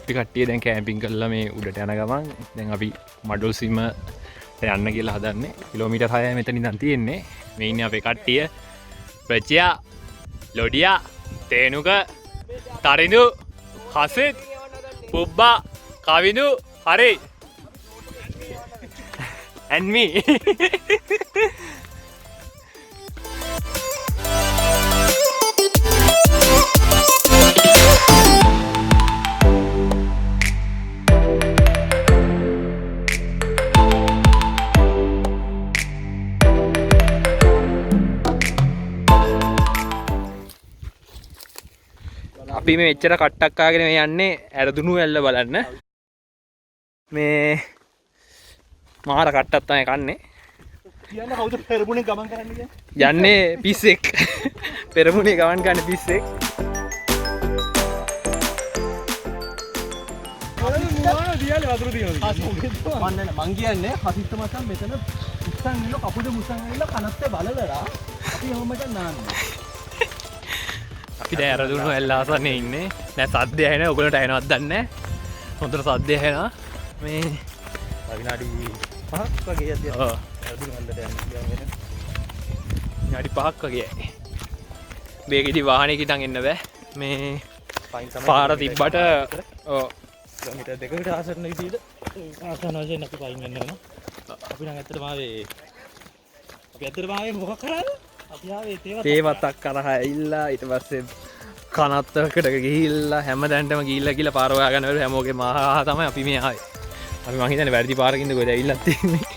අපි කට්ටිය දැන් කැම්පින් කරලා මේ උඩට යන ගමන් දැන් අපි මඩුල්සිම යන්න කියලා හදන්නේ. කිලෝමීටර් 6යි මෙතන ඉඳන් තියෙන්නේ. මේ ඉන්නේ අපේ කට්ටිය. ප්‍රචියා, ලොඩියා, තේනුක, තරිඳු, හසිත්, පුබ්බා, කවිඳු, හරි. And me. අපි මේ එච්චර කට්ටක් ආගෙන මේ යන්නේ ඇරදුණු ඇල්ල බලන්න. මේ මාර කට්ටක් තමයි කන්නේ. කියන්නේ කවුද පෙරමුණේ ගමන් කරන්නේ කියන්නේ? යන්නේ පිස්සෙක්. පෙරමුණේ ගමන් කරන පිස්සෙක්. මං කියන්නේ හසිත මචං මෙතන ඉස්සන් ඉන්න කපුඩ මුසන් ඉන්න කනත්තේ බලලලා අපි ඔහොමද නාන්නේ. අපි දැන් ඇරදුණු ඇල්ල ආසන්නේ ඉන්නේ. දැන් සද්දය ඇහෙන ඔයගොල්ලන්ට ඇහෙනවද දන්නේ නැහැ. හොඳට සද්දය ඇහෙනවා. මේ විනාඩි 5ක් වගේ යද්දී ඇරදුණු ඇල්ලට යන්න කියන්නේ. විනාඩි 5ක් වගේ. මේකෙදි වාහනයක ඉඳන් එන්න බෑ. මේ පාර තිබ්බට ඔව් කිලෝමීටර් දෙකකට ආසන්න විදිහට ආසන්න වශයෙන් අපි පයින් යන්න වෙනවා. අපි නම් ඇත්තටම ආවේ මොකක් කරාද? අපි ආවේ තේවතක් කරහා ඇවිල්ලා ඊට පස්සේ කනත්තකට ගිහිල්ලා හැමදැනටම ගිහිල්ලා කියලා පාර හොයා ගන්න බැරුව හැමෝගේ මහා තමයි අපි මේ ආවේ. අපි මං හිතන්නේ වැරදි පාරකින්ද කොහෙද ඇවිල්ලා තියෙන්නේ.